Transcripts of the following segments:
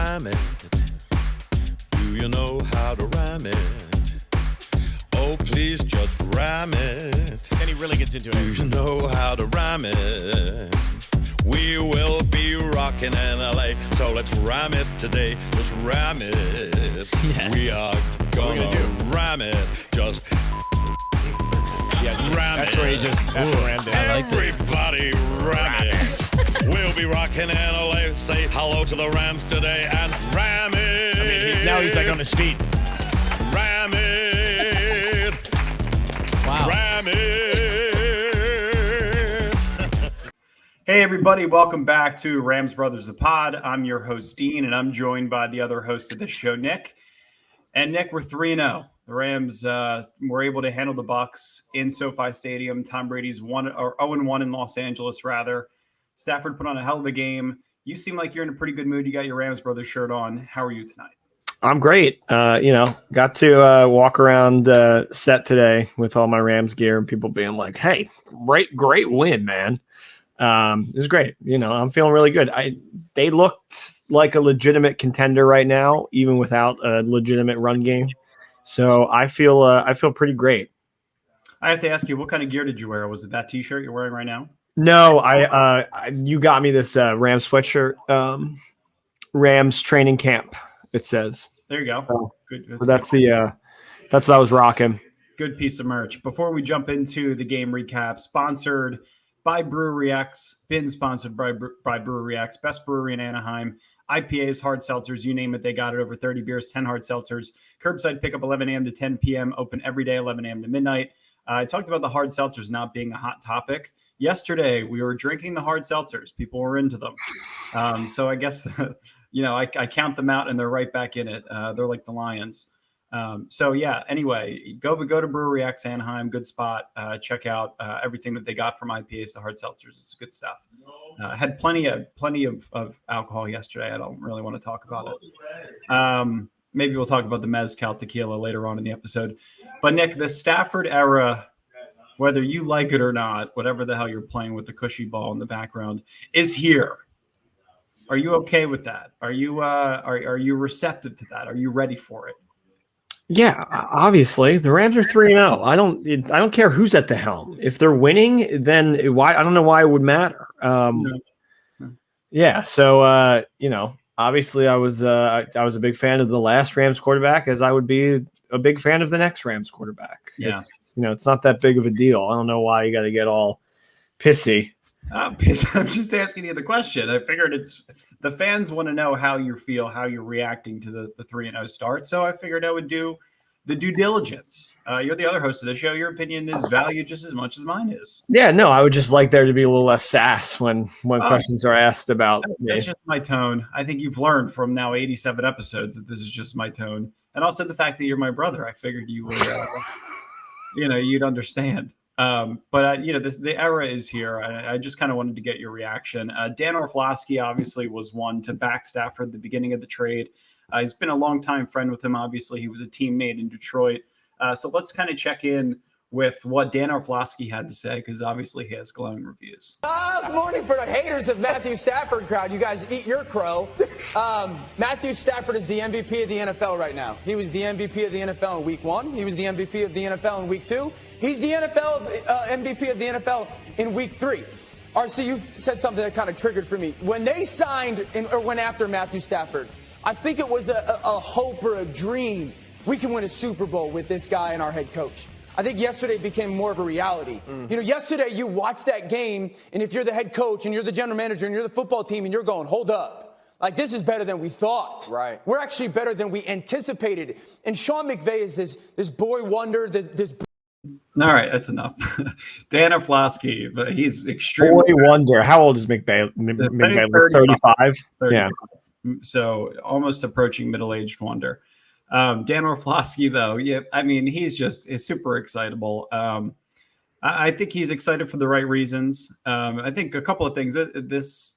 rhyme it? Do you know how to rhyme it? Oh, please just rhyme it. Then he really gets into it. Do you know how to rhyme it? We will be rocking in LA, so let's rhyme it today. Just rhyme it. Yes. We are gonna rhyme it. Just rhyme That's it. where he just rammed it. Everybody rhyme it. We'll be rocking in LA. Say hello to the Rams today and ram it. I mean, now he's like on his feet. Ram it. Wow. Ram it. Hey, everybody. Welcome back to Rams Brothers, the pod. I'm your host, Dene, and I'm joined by the other host of the show, Nick. And Nick, we're 3-0. The Rams were able to handle the Bucs in SoFi Stadium. Tom Brady's 0-1 in Los Angeles, rather. Stafford put on a hell of a game. You seem like you're in a pretty good mood. You got your Rams Brothers shirt on. How are you tonight? I'm great. Got to walk around set today with all my Rams gear and people being like, hey, great win, man. It was great. I'm feeling really good. They looked like a legitimate contender right now, even without a legitimate run game. So I feel pretty great. I have to ask you, what kind of gear did you wear? Was it that T-shirt you're wearing right now? No, you got me this Rams sweatshirt, Rams training camp. It says. There you go. Good. So that's what I was rocking. Good piece of merch. Before we jump into the game recap, sponsored by Brewery X, been sponsored by Brewery X, best brewery in Anaheim. IPAs, hard seltzers, you name it, they got it. Over 30 beers, 10 hard seltzers. Curbside pickup 11 a.m. to 10 p.m. Open every day, 11 a.m. to midnight. I talked about the hard seltzers not being a hot topic. Yesterday, we were drinking the hard seltzers. People were into them. So I guess, I count them out and they're right back in it. They're like the Lions. Anyway, go to Brewery X Anaheim, good spot. Check out everything that they got from IPAs to hard seltzers. It's good stuff. Had plenty of alcohol yesterday. I don't really want to talk about it. Maybe we'll talk about the mezcal tequila later on in the episode. But Nick, the Stafford era, whether you like it or not, whatever the hell you're playing with the cushy ball in the background, is here. Are you okay with that? Are you receptive to that? Are you ready for it? Yeah, obviously the Rams are 3-0. I don't care who's at the helm. If they're winning, then why? I don't know why it would matter. Yeah. So obviously I was a big fan of the last Rams quarterback, as I would be a big fan of the next Rams quarterback. Yeah. It's not that big of a deal. I don't know why you got to get all pissy. I'm just asking you the question. I figured the fans want to know how you feel, how you're reacting to the 3-0 start. So I figured I would do the due diligence. You're the other host of the show. Your opinion is valued just as much as mine is. Yeah, no, I would just like there to be a little less sass when questions are asked about me. That's just my tone. I think you've learned from now 87 episodes that this is just my tone. And also the fact that you're my brother. I figured you would, you'd understand. The era is here. I just kind of wanted to get your reaction. Dan Orlovsky obviously was one to back Stafford at the beginning of the trade. He's been a longtime friend with him. Obviously, he was a teammate in Detroit. So let's kind of check in with what Dan Orlovsky had to say, because obviously he has glowing reviews. Good morning for the haters of Matthew Stafford crowd. You guys eat your crow. Matthew Stafford is the MVP of the NFL right now. He was the MVP of the NFL in week 1. He was the MVP of the NFL in week 2. He's the MVP of the NFL in week 3. RC, you said something that kind of triggered for me. When they signed or went after Matthew Stafford, I think it was a hope or a dream. We can win a Super Bowl with this guy and our head coach. I think yesterday became more of a reality. Yesterday you watched that game, and if you're the head coach and you're the general manager and you're the football team and you're going, hold up. Like, this is better than we thought. Right. We're actually better than we anticipated. And Sean McVay is this boy wonder, this All right, that's enough. Dan Orlovsky, but he's extremely boy wonder. How old is McVay? 35? Yeah. So almost approaching middle-aged wonder. Dan Orlovsky, though, he's super excitable. I think he's excited for the right reasons. I think a couple of things.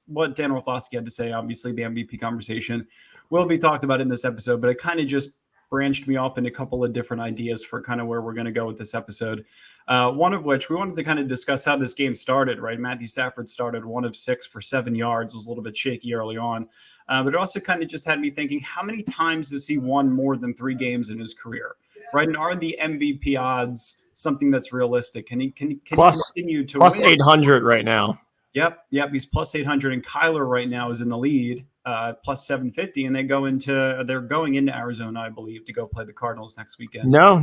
What Dan Orlovsky had to say, obviously the MVP conversation will be talked about in this episode, but it kind of just branched me off in a couple of different ideas for kind of where we're going to go with this episode. One of which we wanted to kind of discuss how this game started, right? Matthew Stafford started 1 of 6 for 7 yards, was a little bit shaky early on. But it also kind of just had me thinking, how many times has he won more than 3 games in his career, right? And are the MVP odds something that's realistic? Can he continue to plus win? 800 right now? Yep. He's plus 800, and Kyler right now is in the lead, plus 750, and they're going into Arizona, I believe, to go play the Cardinals next weekend. No.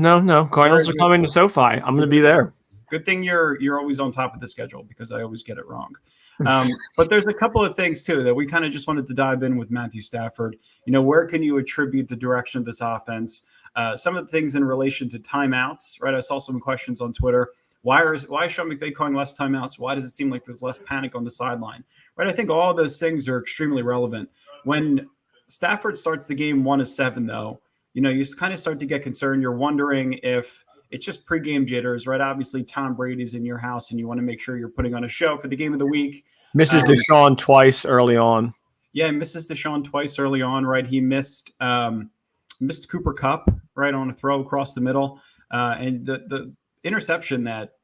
Cardinals are coming to SoFi. I'm going to be there. Good thing you're always on top of the schedule, because I always get it wrong. But there's a couple of things too that we kind of just wanted to dive in with Matthew Stafford. Where can you attribute the direction of this offense? Some of the things in relation to timeouts, right? I saw some questions on Twitter. Why is Sean McVay calling less timeouts? Why does it seem like there's less panic on the sideline? Right? I think all of those things are extremely relevant. When Stafford starts the game 1 of 7, though, you kind of start to get concerned. You're wondering if it's just pregame jitters, right? Obviously, Tom Brady's in your house, and you want to make sure you're putting on a show for the game of the week. Misses Deshaun twice early on. Yeah, misses Deshaun twice early on, right? He missed Cooper Kupp, right, on a throw across the middle. And the interception that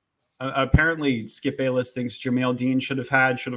apparently Skip Bayless thinks Jamel Dean should have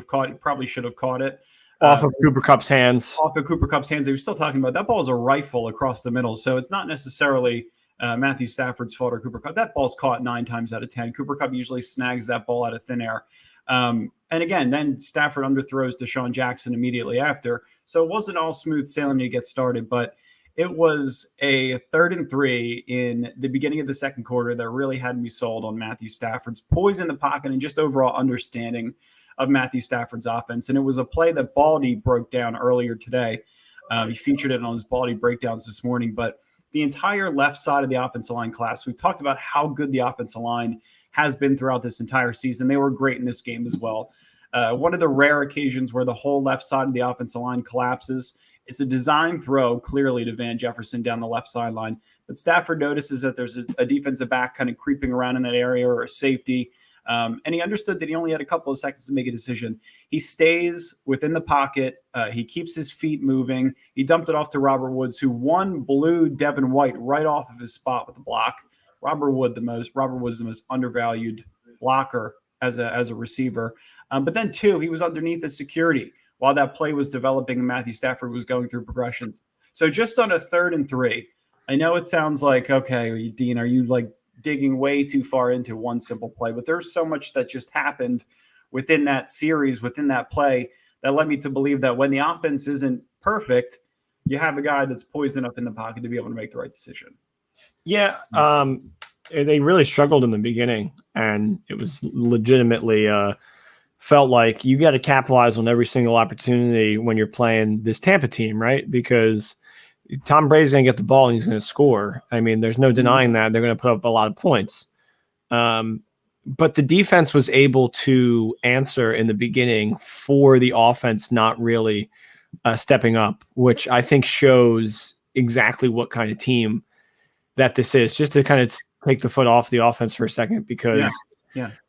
caught. He probably should have caught it. Off of Cooper Kupp's hands. Off of Cooper Kupp's hands. They were still talking about that ball is a rifle across the middle. So it's not necessarily Matthew Stafford's fault or Cooper Kupp. That ball's caught 9 times out of 10. Cooper Kupp usually snags that ball out of thin air. And again, then Stafford underthrows Deshaun Jackson immediately after. So it wasn't all smooth sailing to get started, but it was a 3rd and 3 in the beginning of the second quarter that really had me sold on Matthew Stafford's poise in the pocket and just overall understanding of Matthew Stafford's offense. And it was a play that Baldy broke down earlier today. He featured it on his Baldy breakdowns this morning, but the entire left side of the offensive line class, we've talked about how good the offensive line has been throughout this entire season. They were great in this game as well. One of the rare occasions where the whole left side of the offensive line collapses. It's a design throw, clearly, to Van Jefferson down the left sideline. But Stafford notices that there's a defensive back kind of creeping around in that area, or a safety. And he understood that he only had a couple of seconds to make a decision. He stays within the pocket. He keeps his feet moving. He dumped it off to Robert Woods, who blew Devin White right off of his spot with the block. Robert Woods, the most undervalued blocker as a receiver. But then, too, he was underneath the security while that play was developing and Matthew Stafford was going through progressions. So just on a 3rd and 3, I know it sounds like, okay, Dean, are you like digging way too far into one simple play? But there's so much that just happened within that series, within that play, that led me to believe that when the offense isn't perfect, you have a guy that's poised enough in the pocket to be able to make the right decision. Yeah, they really struggled in the beginning, and it was legitimately felt like you got to capitalize on every single opportunity when you're playing this Tampa team, right? Because Tom Brady's going to get the ball and he's going to score. I mean, there's no denying that. They're going to put up a lot of points. But the defense was able to answer in the beginning for the offense not really stepping up, which I think shows exactly what kind of team that this is. Just to kind of take the foot off the offense for a second, because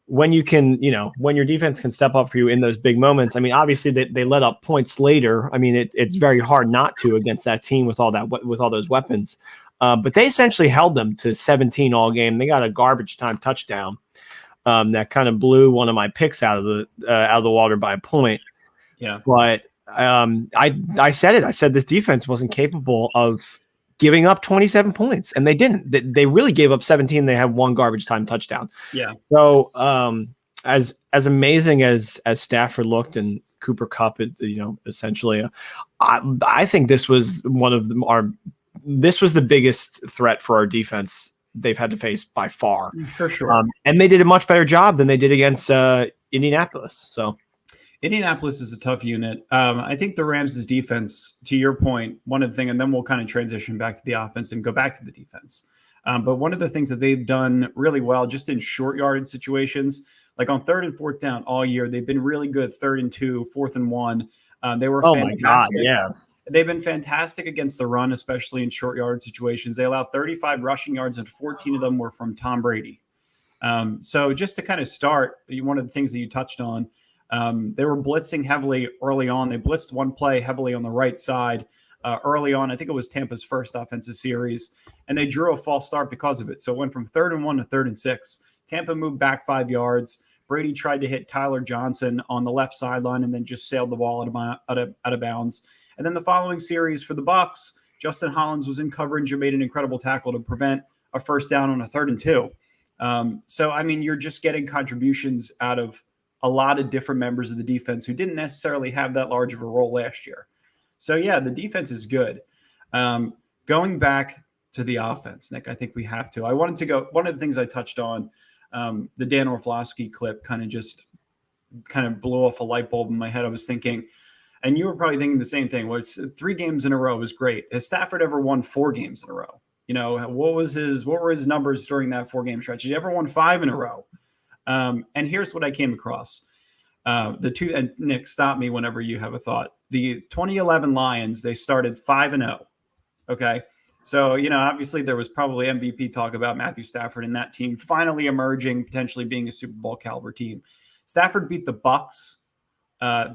when you can, when your defense can step up for you in those big moments, I mean, obviously they let up points later. I mean, it's very hard not to against that team with all those weapons. But they essentially held them to 17 all game. They got a garbage time touchdown that kind of blew one of my picks out of the water by a point. Yeah. But I said it. I said this defense wasn't capable of giving up 27 points, and they didn't. They really gave up 17. They had one garbage time touchdown. Yeah. So as amazing as Stafford looked and Cooper Kupp, essentially, I think this was this was the biggest threat for our defense they've had to face by far. For sure. And they did a much better job than they did against Indianapolis. So. Indianapolis is a tough unit. I think the Rams' defense, to your point, one of the things, and then we'll kind of transition back to the offense and go back to the defense. But one of the things that they've done really well, just in short yardage situations, like on 3rd and 4th down all year, they've been really good. 3rd and 2, 4th and 1. They were fantastic. My God, yeah. They've been fantastic against the run, especially in short yardage situations. They allowed 35 rushing yards, and 14 of them were from Tom Brady. So just to kind of start, one of the things that you touched on, they were blitzing heavily early on. They blitzed one play heavily on the right side. early on. I think it was Tampa's first offensive series, and they drew a false start because of it. So it went from 3rd and 1 to 3rd and 6. Tampa moved back 5 yards. Brady tried to hit Tyler Johnson on the left sideline and then just sailed the ball out of bounds. And then the following series for the Bucs, Justin Hollins was in coverage and made an incredible tackle to prevent a first down on a 3rd and 2. So, I mean, you're just getting contributions out of a lot of different members of the defense who didn't necessarily have that large of a role last year. So, yeah, the defense is good. Going back to the offense, Nick, I think we have to. I wanted to go – one of the things I touched on, the Dan Orlovsky clip kind of blew off a light bulb in my head. I was thinking – and you were probably thinking the same thing. Well, 3 games in a row is great. Has Stafford ever won 4 games in a row? You know, what were his numbers during that 4-game stretch? Has he ever won 5 in a row? And here's what I came across. And Nick, stop me whenever you have a thought. The 2011 Lions, they started 5-0. Okay. So, you know, obviously there was probably MVP talk about Matthew Stafford and that team finally emerging, potentially being a Super Bowl caliber team. Stafford beat the Bucs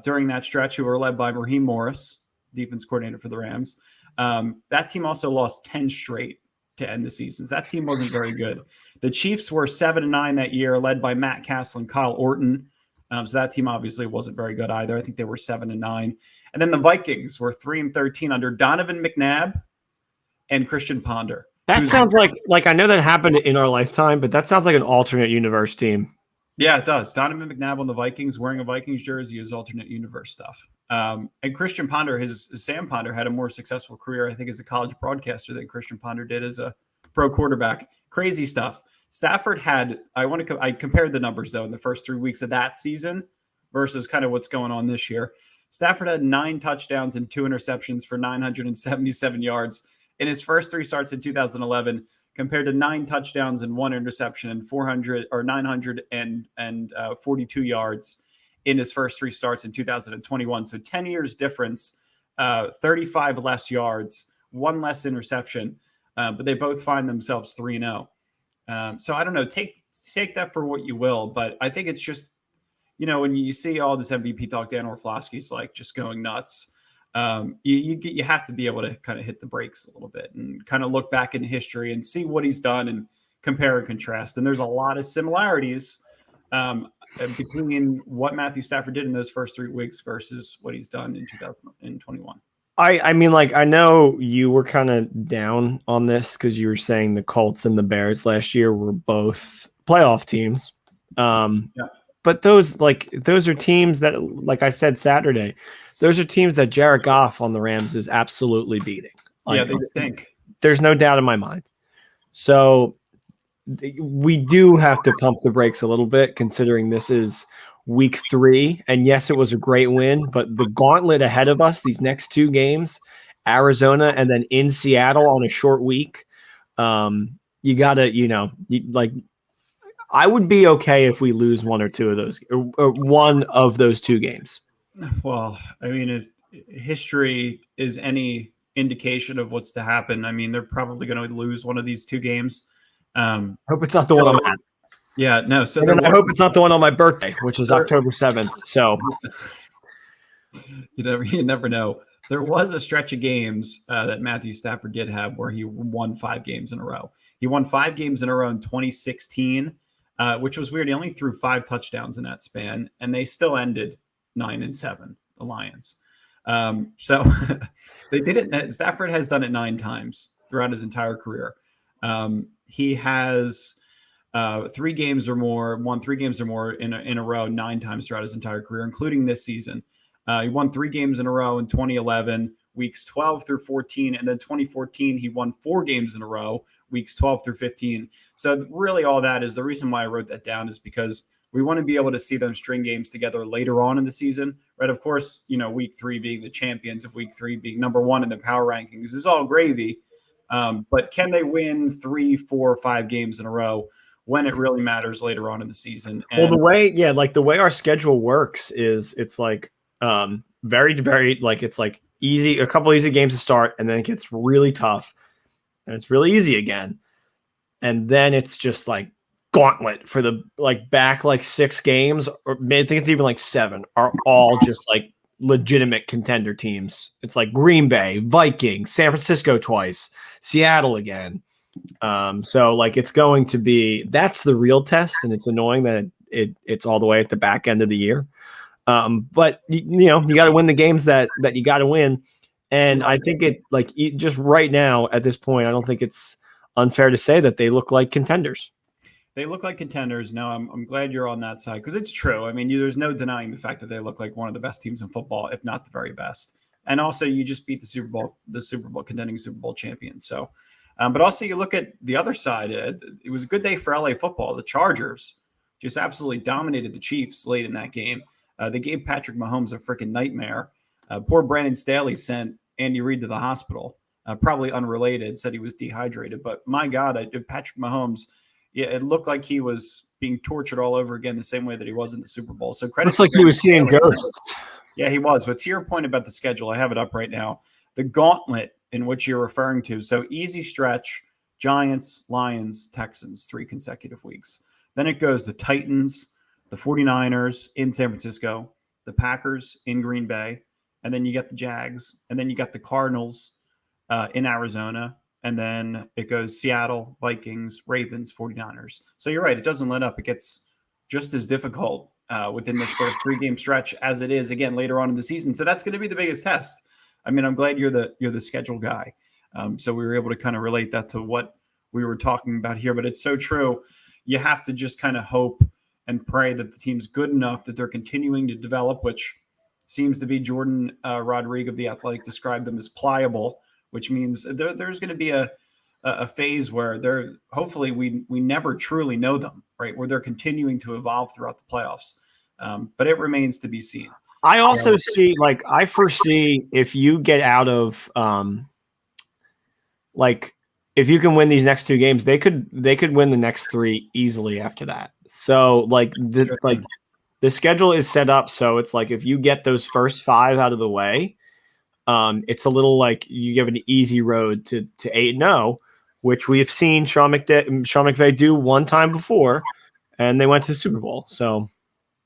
during that stretch, who were led by Raheem Morris, defense coordinator for the Rams. That team also lost 10 straight to end the seasons. That team wasn't very good. The Chiefs were 7-9 that year, led by Matt Castle and Kyle Orton. So that team obviously wasn't very good either. I think they were 7-9. And then the Vikings were 3-13 under Donovan McNabb and Christian Ponder. That sounds like I know that happened in our lifetime, but that sounds like an alternate universe team. Yeah, it does. Donovan McNabb on the Vikings wearing a Vikings jersey is alternate universe stuff. And Christian Ponder, Sam Ponder had a more successful career, I think, as a college broadcaster than Christian Ponder did as a pro quarterback. Crazy stuff. Stafford had, I compared the numbers though in the first 3 weeks of that season versus kind of what's going on this year. Stafford had 9 touchdowns and 2 interceptions for 977 yards in his first 3 starts in 2011, compared to 9 touchdowns and 1 interception and 942 yards in his first 3 starts in 2021. So 10 years difference, 35 less yards, 1 less interception, but they both find themselves 3-0. So I don't know, take that for what you will, but I think it's just, you know, when you see all this MVP talk, Dan Orlovsky's like just going nuts. You have to be able to kind of hit the brakes a little bit and kind of look back in history and see what he's done and compare and contrast. And there's a lot of similarities between what Matthew Stafford did in those first 3 weeks versus what he's done in 2021. I mean, like, I know you were kind of down on this because you were saying the Colts and the Bears last year were both playoff teams. But those are teams that, like I said Saturday, those are teams that Jared Goff on the Rams is absolutely beating. Yeah, they stink. There's no doubt in my mind. So we do have to pump the brakes a little bit, considering this is week 3. And yes, it was a great win, but the gauntlet ahead of us, these next 2 games, Arizona and then in Seattle on a short week, you got to, I would be okay if we lose 1 or 2 of those, or one of those 2 games. Well, I mean, if history is any indication of what's to happen, I mean, they're probably going to lose one of these 2 games. Hope it's not the one I'm at. Yeah, no. So I hope it's not the one on my birthday, which is October 7th. So you never know. There was a stretch of games that Matthew Stafford did have where he won 5 games in a row. He won 5 games in a row in 2016, which was weird. He only threw 5 touchdowns in that span, and they still ended 9-7, the Lions. So they did it. Stafford has done it 9 times throughout his entire career. He has won 3 games or more in a row 9 times throughout his entire career, including this season. He won 3 games in a row in 2011, weeks 12 through 14, and then 2014 he won 4 games in a row, weeks 12 through 15. So really all that is the reason why I wrote that down, is because we want to be able to see them string games together later on in the season, right? Of course, week 3 being the champions of week 3 being number 1 in the power rankings is all gravy. But can they win 3, 4, 5 games in a row when it really matters later on in the season? And the way our schedule works is it's like very, very, like, it's like easy, a couple easy games to start, and then it gets really tough and it's really easy again. And then it's just like gauntlet for the back 6 games, or I think it's even 7, are all just legitimate contender teams. It's like Green Bay, Vikings, San Francisco twice, Seattle again. So like it's going to be, that's the real test, and it's annoying that it's all the way at the back end of the year. But you got to win the games that you got to win. And I think just right now at this point, I don't think it's unfair to say that they look like contenders. They look like contenders. No, I'm glad you're on that side, because it's true. I mean, there's no denying the fact that they look like one of the best teams in football, if not the very best. And also, you just beat the Super Bowl contending Super Bowl champions. So, but also you look at the other side. It was a good day for LA football. The Chargers just absolutely dominated the Chiefs late in that game. They gave Patrick Mahomes a freaking nightmare. Poor Brandon Staley sent Andy Reid to the hospital. Probably unrelated, said he was dehydrated. But my God, Patrick Mahomes. Yeah, it looked like he was being tortured all over again, the same way that he was in the Super Bowl. So credit. Looks like he was seeing ghosts. Yeah, he was. But to your point about the schedule, I have it up right now. The gauntlet in which you're referring to. So easy stretch: Giants, Lions, Texans, 3 consecutive weeks. Then it goes the Titans, the 49ers in San Francisco, the Packers in Green Bay, and then you get the Jags, and then you got the Cardinals in Arizona. And then it goes Seattle, Vikings, Ravens, 49ers. So you're right. It doesn't let up. It gets just as difficult within this first 3-game stretch as it is, again, later on in the season. So that's going to be the biggest test. I mean, I'm glad you're the schedule guy. So we were able to kind of relate that to what we were talking about here. But it's so true. You have to just kind of hope and pray that the team's good enough that they're continuing to develop, which seems to be Jordan Rodriguez of The Athletic described them as pliable, which means there's going to be a phase where hopefully we never truly know them, right? Where they're continuing to evolve throughout the playoffs. But it remains to be seen. I also I foresee if you get out of if you can win these next 2 games, they could win the next 3 easily after that. So the schedule is set up so it's like if you get those first 5 out of the way, it's a little like you give an easy road to 8-0, which we have seen Sean McVay do one time before, and they went to the Super Bowl. So,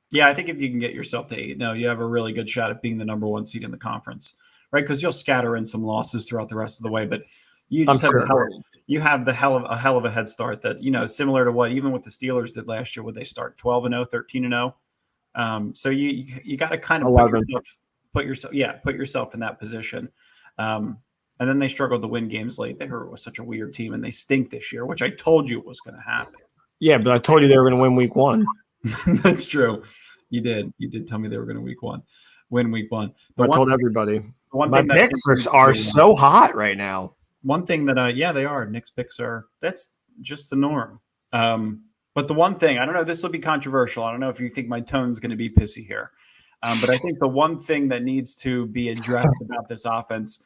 yeah, I think if you can get yourself to 8-0, you have a really good shot at being the number 1 seed in the conference, right? Because you'll scatter in some losses throughout the rest of the way, but you just have a hell of a head start that similar to what even what the Steelers did last year. Would they start 12-0, 13-0? So you got to kind of put yourself in that position. And then they struggled to win games late. They were such a weird team, and they stink this year, which I told you was going to happen. Yeah, but I told you they were going to win week 1. That's true. You did. You did tell me they were going to win week 1. I told everybody. My picks are so hot right now. One thing that, they are. Nick's picks are. That's just the norm. But the one thing, I don't know, this will be controversial. I don't know if you think my tone's going to be pissy here. But I think the one thing that needs to be addressed about this offense,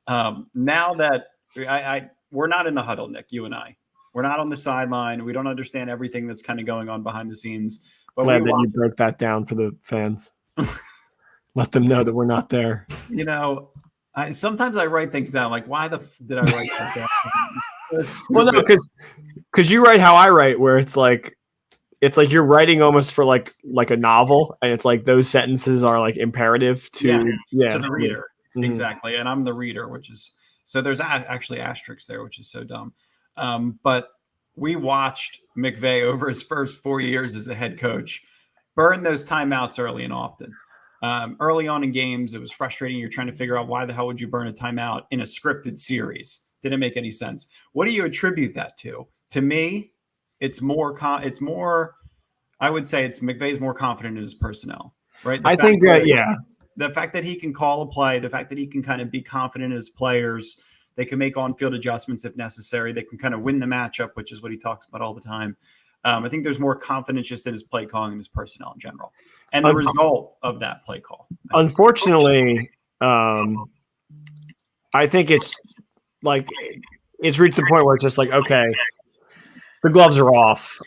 now that we're not in the huddle, Nick, you and I, we're not on the sideline. We don't understand everything that's kind of going on behind the scenes. But glad that you broke that down for the fans. Let them know that we're not there. Sometimes I write things down. Like, why did I write that down? Well, no, because you write how I write, where it's like you're writing almost for like a novel, and it's like those sentences are like imperative to the reader. Mm-hmm. Exactly. And I'm the reader, which is so there's actually asterisks there, which is so dumb. But we watched McVay over his first 4 years as a head coach burn those timeouts early and often. Early on in games, it was frustrating. You're trying to figure out why the hell would you burn a timeout in a scripted series? Didn't make any sense. What do you attribute that to? To me, it's more. I would say it's McVay's more confident in his personnel, right? I think that the fact that he can call a play, the fact that he can kind of be confident in his players, they can make on-field adjustments if necessary. They can kind of win the matchup, which is what he talks about all the time. I think there's more confidence just in his play calling and his personnel in general, and the result of that play call. Unfortunately, I think it's reached the point where it's just like, okay, the gloves are off.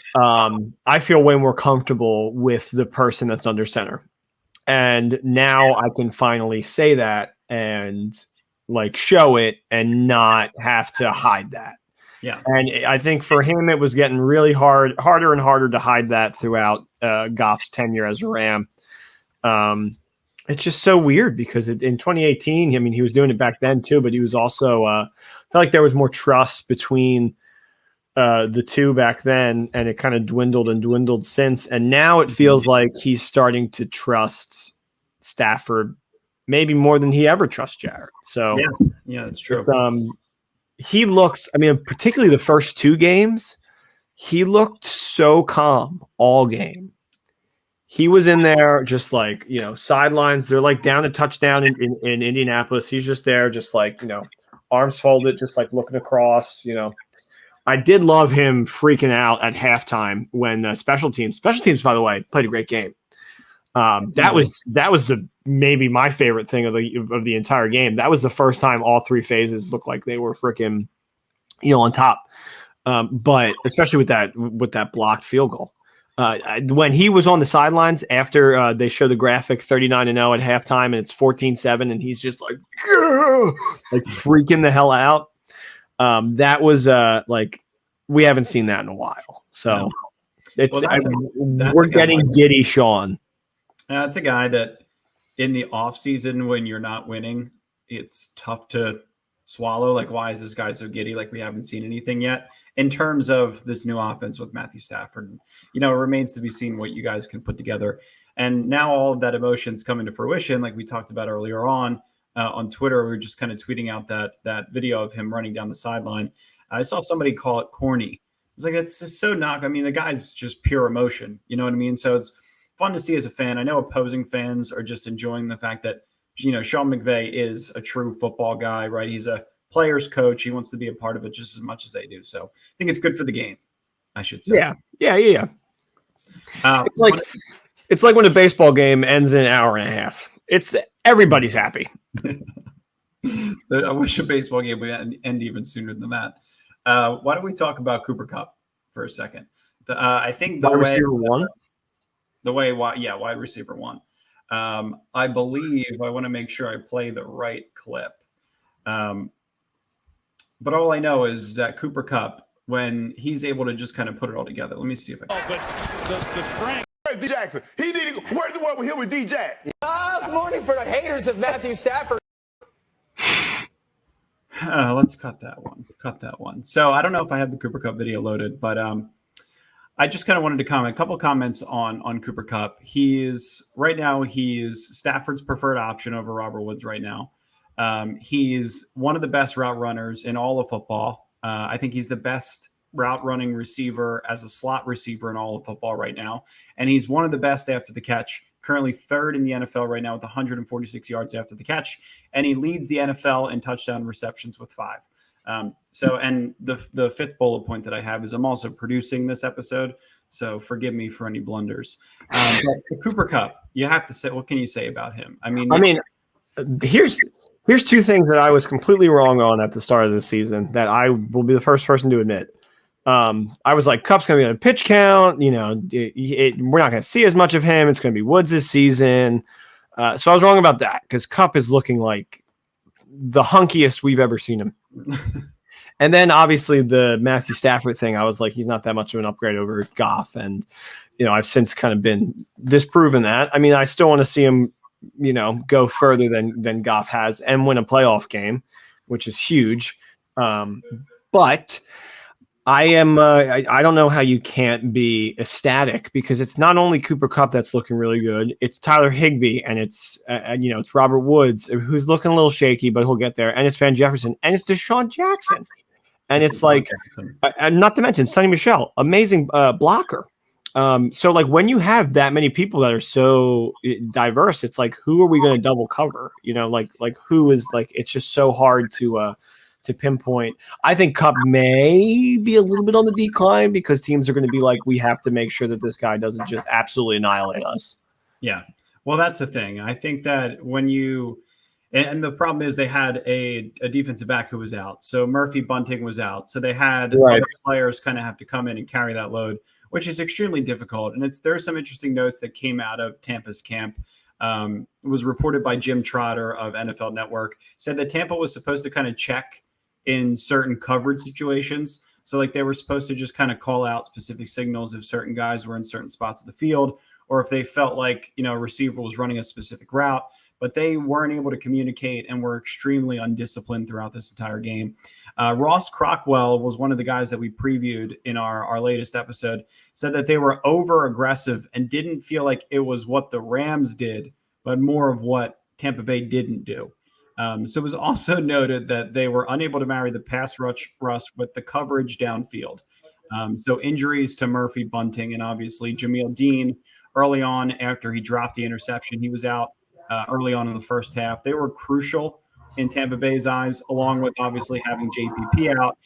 I feel way more comfortable with the person that's under center. And now I can finally say that and show it and not have to hide that. Yeah. And I think for him, it was getting really harder and harder to hide that throughout Goff's tenure as a Ram. And it's just so weird because in 2018, I mean, he was doing it back then too, but he was also felt like there was more trust between the two back then, and it kind of dwindled since. And now it feels like he's starting to trust Stafford maybe more than he ever trusts Jared. So yeah, that's true. He looks, I mean, particularly the first two games, he looked so calm all game. He was in there just like, sidelines. They're like down a touchdown in Indianapolis. He's just there, just like, arms folded, just like looking across, I did love him freaking out at halftime when special teams, by the way, played a great game. That was maybe my favorite thing of the entire game. That was the first time all three phases looked like they were freaking, on top. But especially with that blocked field goal. When he was on the sidelines after they show the graphic 39-0 at halftime and it's 14-7 and he's just like freaking the hell out. That was like we haven't seen that in a while. So we're getting giddy, Sean. It's a guy that in the off season when you're not winning, it's tough to swallow. Like, why is this guy so giddy? Like, we haven't seen anything yet in terms of this new offense with Matthew Stafford. It remains to be seen what you guys can put together. And now all of that emotion's coming to fruition. Like we talked about earlier on Twitter, we were just kind of tweeting out that video of him running down the sideline. I saw somebody call it corny. It's like, that's just so I mean, the guy's just pure emotion. You know what I mean? So it's fun to see as a fan. I know opposing fans are just enjoying the fact that, Sean McVay is a true football guy, right? He's a player's coach. He wants to be a part of it just as much as they do. So I think it's good for the game, I should say. Yeah. It's like when a baseball game ends in an hour and a half. It's everybody's happy. So I wish a baseball game would end even sooner than that. Why don't we talk about Cooper Kupp for a second? I think wide receiver one. Wide receiver one. I believe I want to make sure I play the right clip. But all I know is that Cooper Kupp, when he's able to just kind of put it all together. Let me see if I can. But the strength. D. Jackson. He did it. Where's the one with him with D. Jack? Good morning for the haters of Matthew Stafford. Let's cut that one. So I don't know if I have the Cooper Kupp video loaded, but I just kind of wanted to comment a couple of comments on Cooper Kupp. He is Stafford's preferred option over Robert Woods right now. He's one of the best route runners in all of football. I think he's the best route running receiver as a slot receiver in all of football right now. And he's one of the best after the catch, currently third in the NFL right now with 146 yards after the catch. And he leads the NFL in touchdown receptions with 5. And the fifth bullet point that I have is I'm also producing this episode, so forgive me for any blunders. But Cooper Kupp, you have to say, what can you say about him? I mean, here's two things that I was completely wrong on at the start of the season that I will be the first person to admit. I was like, Kupp's going to be on a pitch count. We're not going to see as much of him. It's going to be Woods this season. So I was wrong about that because Kupp is looking like the hunkiest we've ever seen him. And then obviously the Matthew Stafford thing, I was like, he's not that much of an upgrade over Goff. And, I've since kind of been disproven that. I mean, I still want to see him, go further than Goff has and win a playoff game, which is huge. But I am. I don't know how you can't be ecstatic because it's not only Cooper Kupp that's looking really good. It's Tyler Higbee and it's it's Robert Woods who's looking a little shaky, but he'll get there. And it's Van Jefferson and it's Deshaun Jackson. And it's like, not to mention Sonny Michel, amazing blocker. So like when you have that many people that are so diverse, it's like, who are we going to double cover? Like who is like, it's just so hard to pinpoint. I think Kupp may be a little bit on the decline because teams are going to be like, we have to make sure that this guy doesn't just absolutely annihilate us. Yeah. Well, that's the thing. I think that and the problem is they had a defensive back who was out. So Murphy Bunting was out. So they had other players kind of have to come in and carry that load, which is extremely difficult. And there are some interesting notes that came out of Tampa's camp. It was reported by Jim Trotter of NFL Network, said that Tampa was supposed to kind of check in certain coverage situations. So like they were supposed to just kind of call out specific signals if certain guys were in certain spots of the field, or if they felt like, a receiver was running a specific route. but they weren't able to communicate and were extremely undisciplined throughout this entire game. Ross Crockwell was one of the guys that we previewed in our latest episode, said that they were over aggressive and didn't feel like it was what the Rams did, but more of what Tampa Bay didn't do. So it was also noted that they were unable to marry the pass rush with the coverage downfield. So injuries to Murphy Bunting and obviously Jameel Dean early on after he dropped the interception. He was out early on in the first half. They were crucial in Tampa Bay's eyes, along with obviously having JPP out,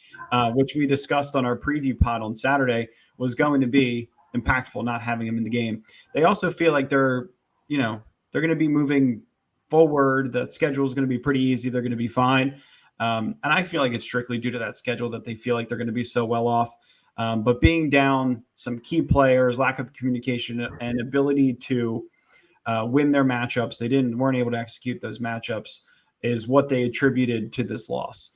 which we discussed on our preview pod on Saturday was going to be impactful, not having him in the game. They also feel like they're going to be moving forward. The schedule is going to be pretty easy. They're going to be fine. And I feel like it's strictly due to that schedule that they feel like they're going to be so well off. But being down some key players, lack of communication, and ability to win their matchups, weren't able to execute those matchups, is what they attributed to this loss.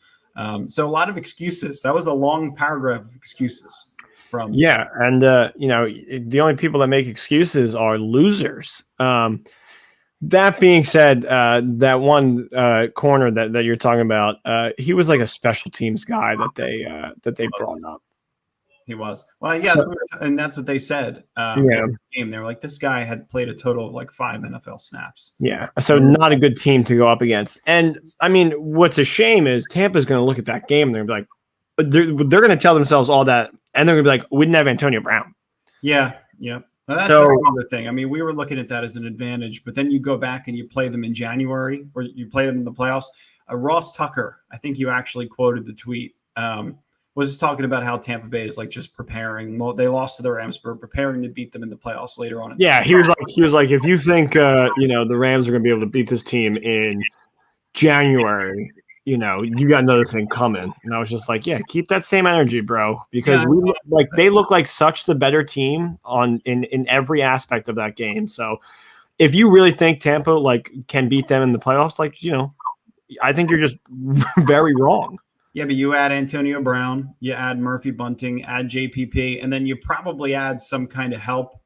So a lot of excuses. That was a long paragraph of excuses. And the only people that make excuses are losers. That being said, that one corner that you're talking about, he was like a special teams guy that they brought up. He was. Well, yeah, and that's what they said. The game. They were like, this guy had played a total of like 5 NFL snaps. Yeah, so not a good team to go up against. And I mean, what's a shame is Tampa's going to look at that game and they're going to be like, they're going to tell themselves all that, and they're going to be like, we didn't have Antonio Brown. Yeah. Well, that's another thing. I mean, we were looking at that as an advantage, but then you go back and you play them in January, or you play them in the playoffs. Ross Tucker, I think you actually quoted the tweet, was just talking about how Tampa Bay is like just preparing. They lost to the Rams, but preparing to beat them in the playoffs later on. He was like, if you think the Rams are going to be able to beat this team in January, you got another thing coming. And I was just like, yeah, keep that same energy, bro, because they look like such the better team in every aspect of that game. So if you really think Tampa can beat them in the playoffs, I think you're just very wrong. Yeah, but you add Antonio Brown, you add Murphy Bunting, add JPP, and then you probably add some kind of help,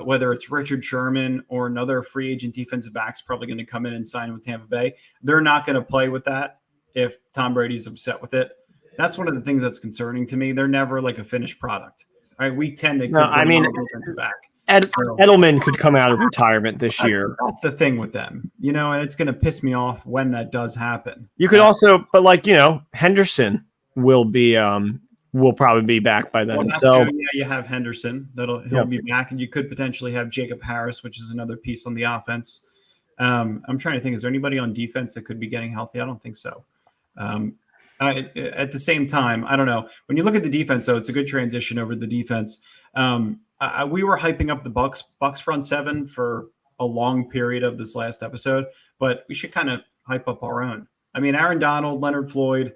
whether it's Richard Sherman or another free agent defensive back's probably going to come in and sign with Tampa Bay. They're not going to play with that if Tom Brady's upset with it. That's one of the things that's concerning to me. They're never like a finished product. All right, week 10, they could defensive back. Edelman could come out of retirement this year. That's the thing with them, and it's going to piss me off when that does happen. You could also, but Henderson will probably be back by then. Well, you have Henderson. He'll be back, and you could potentially have Jacob Harris, which is another piece on the offense. I'm trying to think, is there anybody on defense that could be getting healthy? I don't think so. At the same time, I don't know. When you look at the defense, though, it's a good transition over the defense. We were hyping up the Bucs front seven for a long period of this last episode, but we should kind of hype up our own. I mean, Aaron Donald, Leonard Floyd,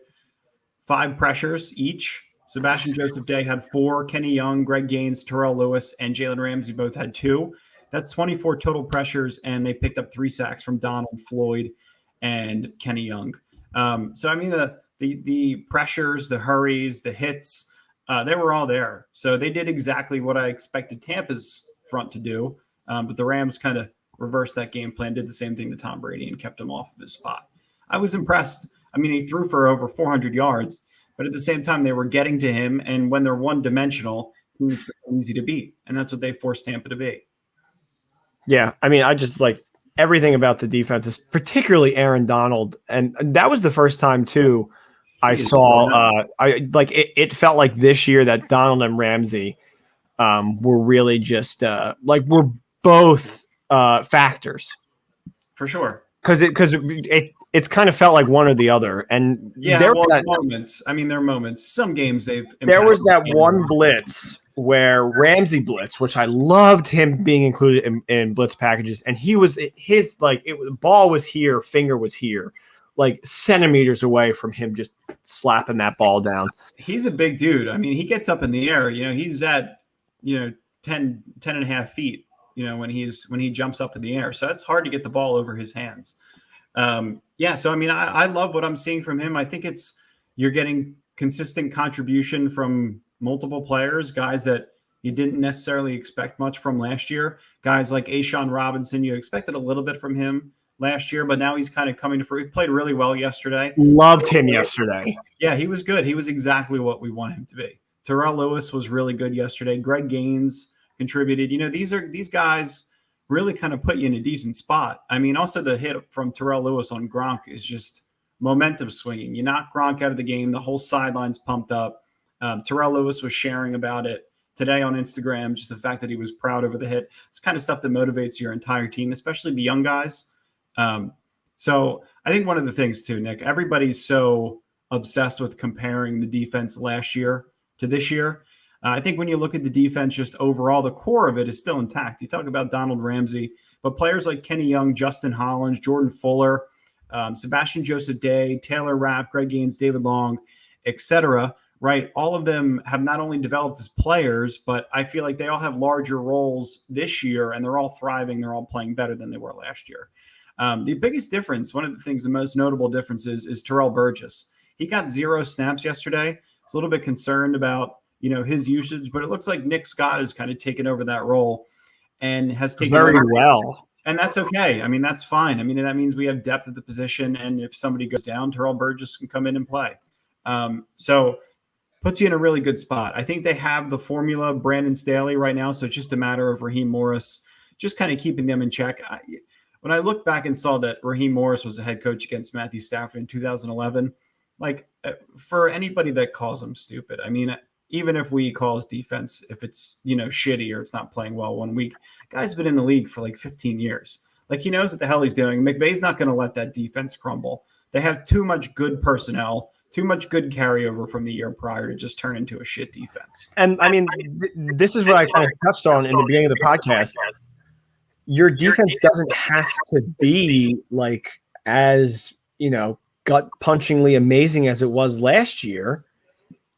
5 pressures each. Sebastian Joseph-Day had 4. Kenny Young, Greg Gaines, Terrell Lewis, and Jalen Ramsey both had 2. That's 24 total pressures, and they picked up 3 sacks from Donald, Floyd, and Kenny Young. So I mean, the pressures, the hurries, the hits, they were all there. So they did exactly what I expected Tampa's front to do. But the Rams kind of reversed that game plan, did the same thing to Tom Brady, and kept him off of his spot. I was impressed. I mean, he threw for over 400 yards, but at the same time, they were getting to him. And when they're one-dimensional, he's easy to beat. And that's what they forced Tampa to be. Yeah, I mean, I just like everything about the defense, is particularly Aaron Donald. And that was the first time, too, I saw it felt like this year that Donald and Ramsey were really just we're both factors for sure, because it's kind of felt like one or the other. And there were moments. I mean, there are moments. Some games there was that one blitz where Ramsey blitz, which I loved him being included in blitz packages, and he was the ball was here, finger was here, like centimeters away from him just slapping that ball down. He's a big dude. I mean, he gets up in the air, he's at, 10 and a half feet, when he jumps up in the air. So it's hard to get the ball over his hands. So, I mean, I love what I'm seeing from him. I think you're getting consistent contribution from multiple players, guys that you didn't necessarily expect much from last year. Guys like Ashawn Robinson, you expected a little bit from him. last year, but now he's kind of coming to fruit. He played really well yesterday. Loved him yesterday. Yeah, he was good. He was exactly what we want him to be. Terrell Lewis was really good yesterday. Greg Gaines contributed. These guys really kind of put you in a decent spot. I mean, also the hit from Terrell Lewis on Gronk is just momentum swinging. You knock Gronk out of the game, the whole sideline's pumped up. Terrell Lewis was sharing about it today on Instagram, just the fact that he was proud over the hit. It's kind of stuff that motivates your entire team, especially the young guys. So I think one of the things too, Nick, everybody's so obsessed with comparing the defense last year to this year. I think when you look at the defense, just overall, the core of it is still intact. You talk about Donald Ramsey, but players like Kenny Young, Justin Hollins, Jordan Fuller, Sebastian Joseph Day, Taylor Rapp, Greg Gaines, David Long, etc. Right? All of them have not only developed as players, but I feel like they all have larger roles this year, and they're all thriving. They're all playing better than they were last year. The biggest difference, one of the things, the most notable differences is Terrell Burgess. He got 0 snaps yesterday. I was a little bit concerned about, his usage, but it looks like Nick Scott has kind of taken over that role and has taken very over. well. And that's okay. I mean, that's fine. I mean, that means we have depth at the position. And if somebody goes down, Terrell Burgess can come in and play. So puts you in a really good spot. I think they have the formula of Brandon Staley right now. So it's just a matter of Raheem Morris just kind of keeping them in check. When I looked back and saw that Raheem Morris was the head coach against Matthew Stafford in 2011, for anybody that calls him stupid, I mean, even if we call his defense, if it's, shitty or it's not playing well one week, guy's been in the league for 15 years. He knows what the hell he's doing. McVay's not going to let that defense crumble. They have too much good personnel, too much good carryover from the year prior to just turn into a shit defense. And I mean, this is what I kind of touched on in the beginning of the podcast. Your defense doesn't have to be as, gut punchingly amazing as it was last year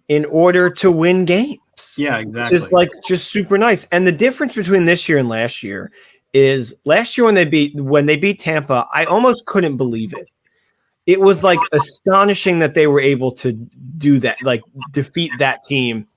in order to win games. Yeah, exactly. Just super nice. And the difference between this year and last year is last year when they beat Tampa, I almost couldn't believe it. It was astonishing that they were able to do that, defeat that team.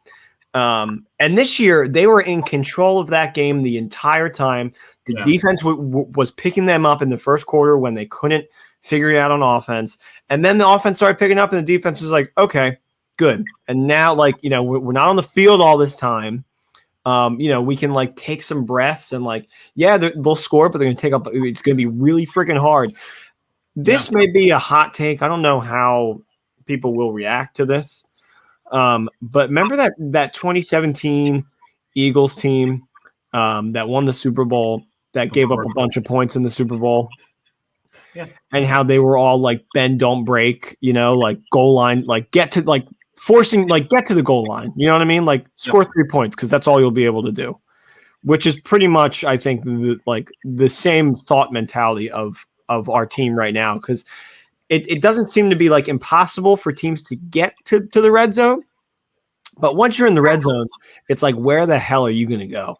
And this year they were in control of that game the entire time. The defense was picking them up in the first quarter when they couldn't figure it out on offense. And then the offense started picking up and the defense was like, okay, good. And now, we're not on the field all this time. We can take some breaths and they'll score, but they're going to take up. It's going to be really freaking hard. This may be a hot take. I don't know how people will react to this. But remember that 2017 Eagles team that won the Super Bowl, that gave up a bunch of points in the Super Bowl? Yeah. And how they were all bend, don't break, goal line, get to get to the goal line. You know what I mean? Score 3 points because that's all you'll be able to do, which is pretty much, I think, the same thought mentality of our team right now. Because it doesn't seem to be impossible for teams to get to the red zone. But once you're in the red zone, it's where the hell are you going to go?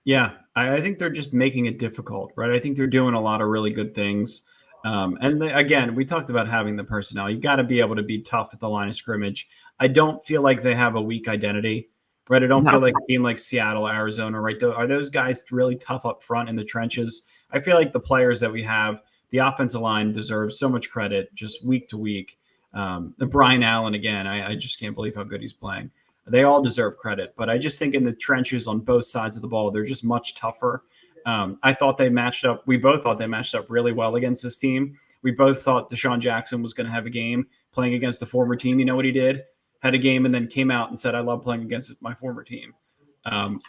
Yeah, I think they're just making it difficult, right? I think they're doing a lot of really good things. Again, we talked about having the personnel. You've got to be able to be tough at the line of scrimmage. I don't feel like they have a weak identity, right? I don't feel like a team like Seattle, Arizona, right? Are those guys really tough up front in the trenches? I feel like the players that we have, the offensive line deserves so much credit just week to week. Brian Allen, again, I just can't believe how good he's playing. They all deserve credit, but I just think in the trenches on both sides of the ball, they're just much tougher. I thought they matched up. We both thought they matched up really well against this team. We both thought Deshaun Jackson was going to have a game playing against the former team. You know what he did? Had a game and then came out and said, I love playing against my former team.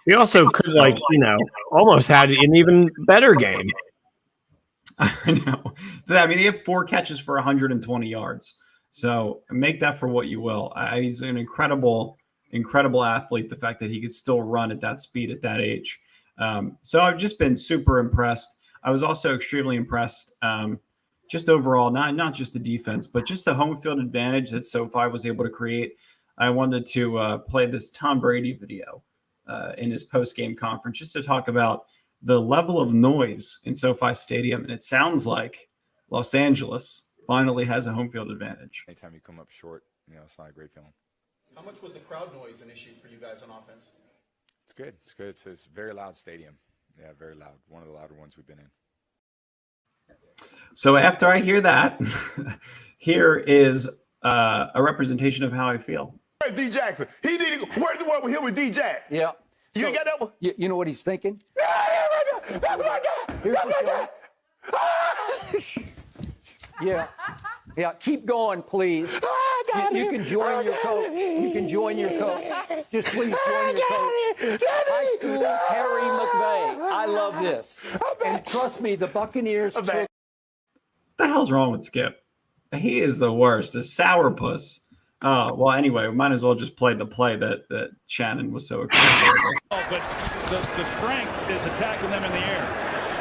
He also could almost had an even better game. I know. I mean, he had 4 catches for 120 yards. So make that for what you will. He's an incredible athlete. The fact that he could still run at that speed at that age. So I've just been super impressed. I was also extremely impressed just overall, not just the defense, but just the home field advantage that SoFi was able to create. I wanted to play this Tom Brady video in his post-game conference just to talk about the level of noise in SoFi Stadium. And it sounds like Los Angeles finally has a home field advantage. Anytime you come up short, it's not a great feeling. How much was the crowd noise an issue for you guys on offense? It's good. It's good. It's a very loud stadium. Yeah, very loud. One of the louder ones we've been in. So after I hear that, here is a representation of how I feel. Where's D Jackson? He did it. Where's the one with him with D Jack? Yeah. You So, got that one? you know what he's thinking? That's what I got. Here's That's what I what got. Yeah. Yeah. Keep going, please. You can join your coach. You can join your coach. Just please join your coach. High school Harry McVay. I love this. And trust me, the Buccaneers took. What the hell's wrong with Skip? He is the worst. The sourpuss. Oh, well, anyway, we might as well just play the play that Shannon was so excited about. But the strength is attacking them in the air.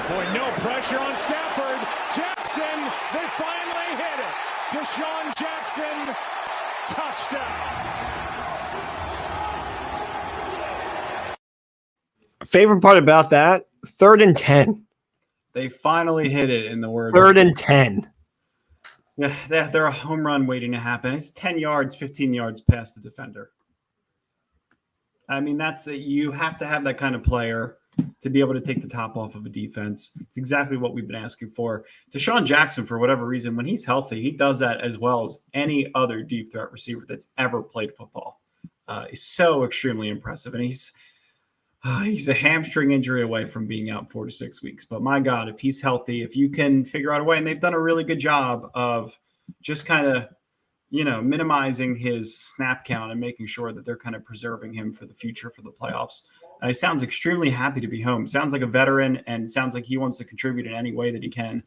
Boy, no pressure on Stafford. Jackson, they finally hit it. Deshaun Jackson, touchdown. Favorite part about that, 3rd and 10. They finally hit it in the words. 3rd and 10. Yeah, they're a home run waiting to happen. It's 10 yards, 15 yards past the defender. I mean, you have to have that kind of player to be able to take the top off of a defense. It's exactly what we've been asking for. Deshaun Jackson, for whatever reason, when he's healthy, he does that as well as any other deep threat receiver that's ever played football. He's so extremely impressive, and he's a hamstring injury away from being out 4 to 6 weeks. But my God, if he's healthy, if you can figure out a way, and they've done a really good job of just kind of, minimizing his snap count and making sure that they're kind of preserving him for the future for the playoffs. He sounds extremely happy to be home. Sounds like a veteran, and sounds like he wants to contribute in any way that he can.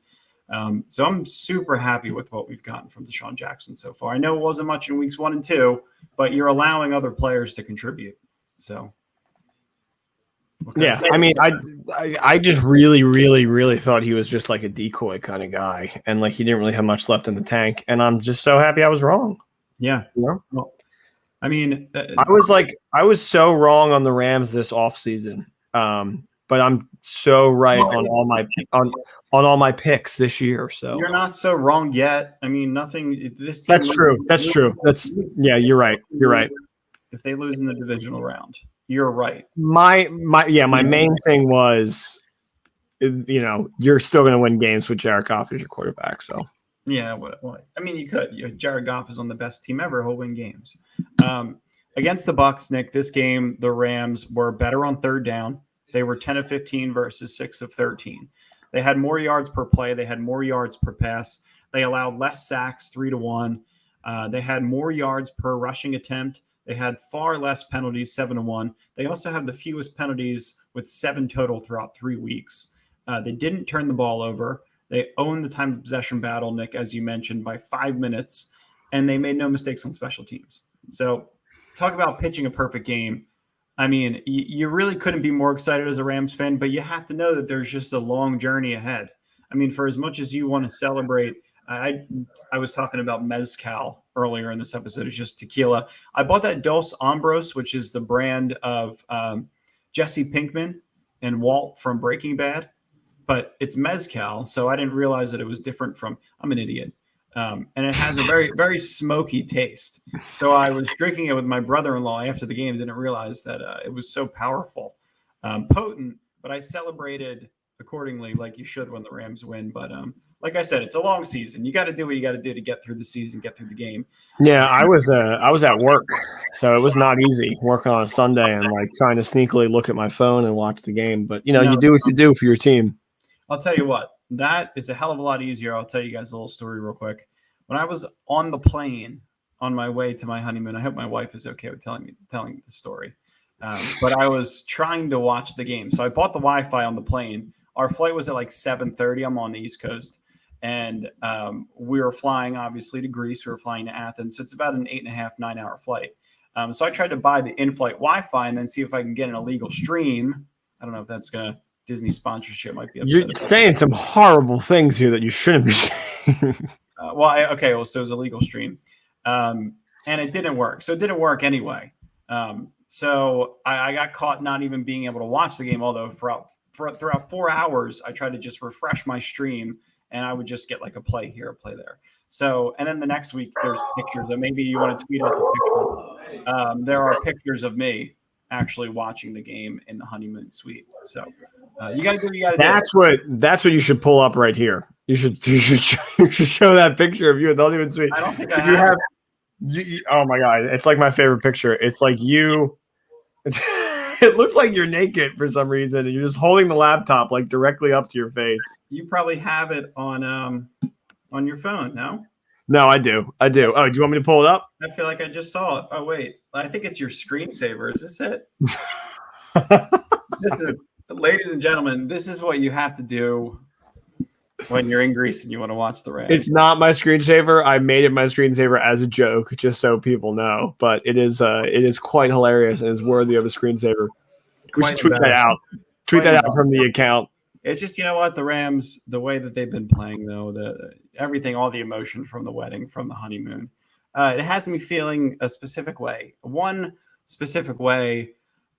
So I'm super happy with what we've gotten from Deshaun Jackson so far. I know it wasn't much in weeks 1 and 2, but you're allowing other players to contribute. So. Yeah, I mean, I just really, really, really thought he was just like a decoy kind of guy, and like he didn't really have much left in the tank. And I'm just so happy I was wrong. Yeah, well, I mean, I was so wrong on the Rams this offseason, but I'm so right on all my picks this year. So you're not so wrong yet. I mean, nothing. This team. That's true. You're right. You're right. If they lose in the divisional round. You're right. My main thing was, you're still going to win games with Jared Goff as your quarterback. So yeah, what? I mean, you could. Jared Goff is on the best team ever. He'll win games. Against the Bucs, Nick, this game the Rams were better on 3rd down. They were 10 of 15 versus 6 of 13. They had more yards per play. They had more yards per pass. They allowed less sacks, 3 to 1. They had more yards per rushing attempt. They had far less penalties, 7 to 1. They also have the fewest penalties with 7 total throughout 3 weeks. They didn't turn the ball over. They owned the time of possession battle, Nick, as you mentioned, by 5 minutes, and they made no mistakes on special teams. So talk about pitching a perfect game. I mean, you really couldn't be more excited as a Rams fan, but you have to know that there's just a long journey ahead. I mean, for as much as you want to celebrate, I was talking about mezcal earlier in this episode. It's just tequila. I bought that Dos Hombros, which is the brand of Jesse Pinkman and Walt from Breaking Bad, but it's mezcal. So I didn't realize that it was different from, I'm an idiot. And it has a very, very smoky taste. So I was drinking it with my brother-in-law after the game. Didn't realize that it was so powerful, potent, but I celebrated accordingly, like you should when the Rams win. But like I said, it's a long season. You got to do what you got to do to get through the season, get through the game. Yeah, I was at work, so it was not easy working on a Sunday and like trying to sneakily look at my phone and watch the game. But you do what you do for your team. I'll tell you what, that is a hell of a lot easier. I'll tell you guys a little story real quick. When I was on the plane on my way to my honeymoon, I hope my wife is okay with telling the story. But I was trying to watch the game, so I bought the Wi-Fi on the plane. Our flight was at like 7:30. I'm on the East Coast. And we were flying, obviously, to Greece. We were flying to Athens. So it's about an 8.5, 9-hour flight. So I tried to buy the in-flight Wi-Fi and then see if I can get an illegal stream. I don't know if that's going to – Disney sponsorship might be upset. You're saying some horrible things here that you shouldn't be saying. So it was a legal stream. And it didn't work. So it didn't work anyway. So I got caught not even being able to watch the game, although throughout 4 hours, I tried to just refresh my stream. And I would just get like a play here, a play there. So, and then the next week there's pictures. And maybe you want to tweet out the picture. There are pictures of me actually watching the game in the honeymoon suite. So You got to do what you got to do. That's what you should pull up right here. You should show that picture of you with Ultimate Suite. I don't think I have. Oh my god, it's like my favorite picture. It's like you. It looks like you're naked for some reason, and you're just holding the laptop like directly up to your face. You probably have it on your phone, no? No, I do. Oh, do you want me to pull it up? I feel like I just saw it. Oh wait, I think it's your screensaver. Is this it? Ladies and gentlemen, this is what you have to do when you're in Greece and you want to watch the Rams. It's not my screensaver. I made it my screensaver as a joke, just so people know. But it is quite hilarious and is worthy of a screensaver. We should tweet that out. Tweet that out from the account. It's just, you know what, the Rams, the way that they've been playing, though, everything, all the emotion from the wedding, from the honeymoon, it has me feeling a specific way. One specific way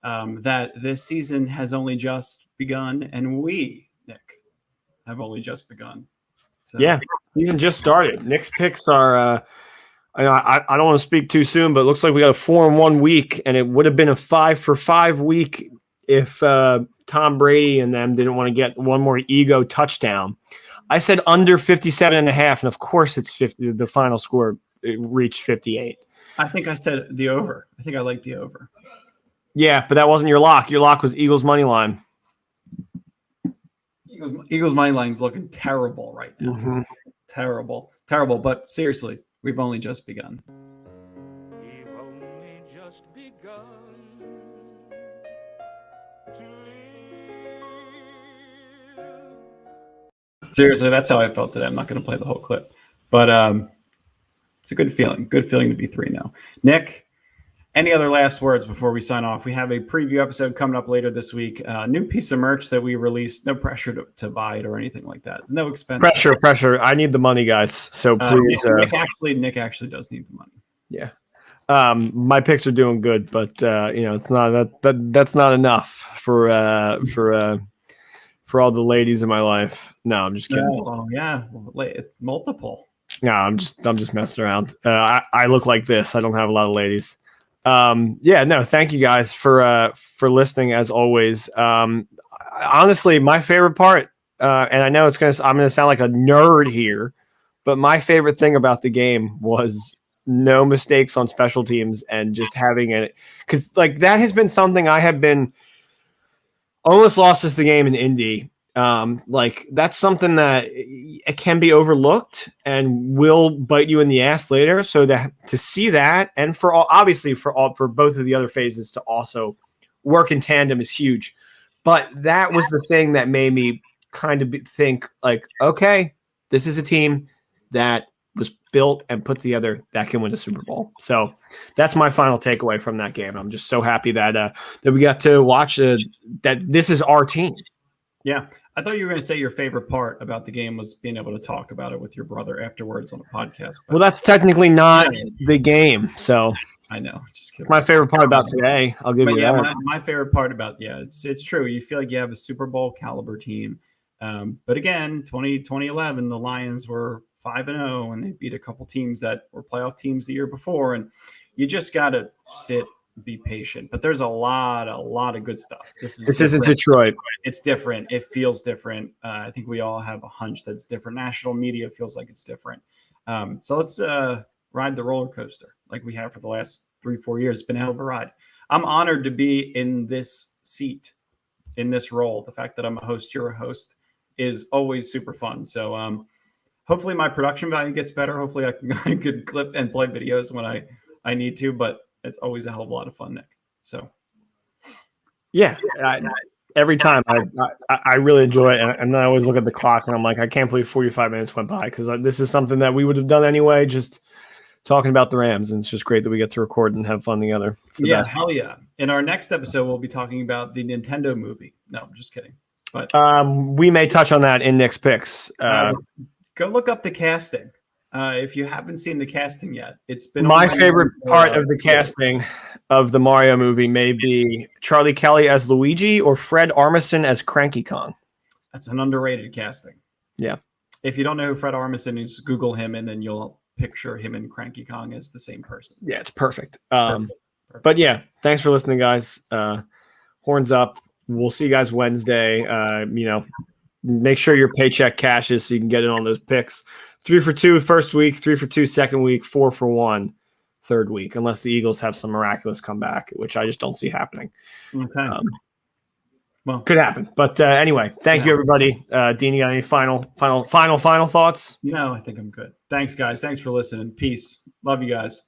that this season has only just begun, and we, Nick, have only just begun. So, yeah, season just started. Nick's picks are. I don't want to speak too soon, but it looks like we got a 4-1 week, and it would have been a 5-for-5 week if Tom Brady and them didn't want to get one more ego touchdown. I said under 57.5, and of course it's 50. The final score reached 58. I think I said the over. I think I like the over. Yeah, but that wasn't your lock. Your lock was Eagles money line. Eagles money line's looking terrible right now. Mm-hmm. Terrible. But seriously, we've only just begun. We've only just begun to live. Seriously, that's how I felt today. I'm not going to play the whole clip, but it's a good feeling. Good feeling to be 3-0. Nick, any other last words before we sign off? We have a preview episode coming up later this week. New piece of merch that we released. No pressure to buy it or anything like that. No expense. Pressure. I need the money, guys. So please. Nick actually does need the money. Yeah. My picks are doing good, but it's not that's not enough for all the ladies in my life. No, I'm just kidding. Oh yeah, multiple. No, I'm just messing around. I look like this. I don't have a lot of ladies. Thank you guys for listening as always. Honestly, my favorite part, and I know I'm going to sound like a nerd here, but my favorite thing about the game was no mistakes on special teams and just having it, because like that has been something I have been almost lost as the game in Indy. Like that's something that it can be overlooked and will bite you in the ass later. So to see that, and for both of the other phases to also work in tandem is huge. But that was the thing that made me kind of think like, okay, this is a team that was built and put together that can win a Super Bowl. So that's my final takeaway from that game. I'm just so happy that we got to watch that this is our team. Yeah. I thought you were going to say your favorite part about the game was being able to talk about it with your brother afterwards on a podcast. Well, that's technically not the game. So I know. Just kidding. My favorite part about today, I'll give you that. My favorite part about, it's true. You feel like you have a Super Bowl caliber team. But again, 2011, the Lions were 5-0 and they beat a couple teams that were playoff teams the year before. And you just got to sit, be patient, but there's a lot of good stuff. This isn't Detroit. It's different. It feels different. I think we all have a hunch that's different. National media feels like it's different. So let's ride the roller coaster like we have for the last 3-4 years. It's been a hell of a ride. I'm honored to be in this seat, in this role. The fact that I'm a host, you're a host, is always super fun. So hopefully my production value gets better. Hopefully I can clip and play videos when I need to, but it's always a hell of a lot of fun, Nick. So, yeah, every time I really enjoy it, and then I always look at the clock and I'm like, I can't believe 45 minutes went by, because this is something that we would have done anyway, just talking about the Rams, and it's just great that we get to record and have fun together. Yeah, best. Hell yeah! In our next episode, we'll be talking about the Nintendo movie. No, I'm just kidding. But we may touch on that in Nick's picks. Go look up the casting. If you haven't seen the casting yet, it's been my favorite part of the casting of the Mario movie may be Charlie Kelly as Luigi or Fred Armisen as Cranky Kong. That's an underrated casting. Yeah. If you don't know who Fred Armisen is, Google him and then you'll picture him and Cranky Kong as the same person. Yeah, it's perfect. Perfect. But yeah, thanks for listening, guys. Horns up. we'll see you guys Wednesday. Make sure your paycheck cashes so you can get in on those picks. 3 for 2 first week, 3 for 2 second week, 4 for 1 third week, unless the Eagles have some miraculous comeback, which I just don't see happening. Okay. Well, could happen. But anyway, thank you, everybody. Dene, you got any final thoughts? No, I think I'm good. Thanks, guys. Thanks for listening. Peace. Love you guys.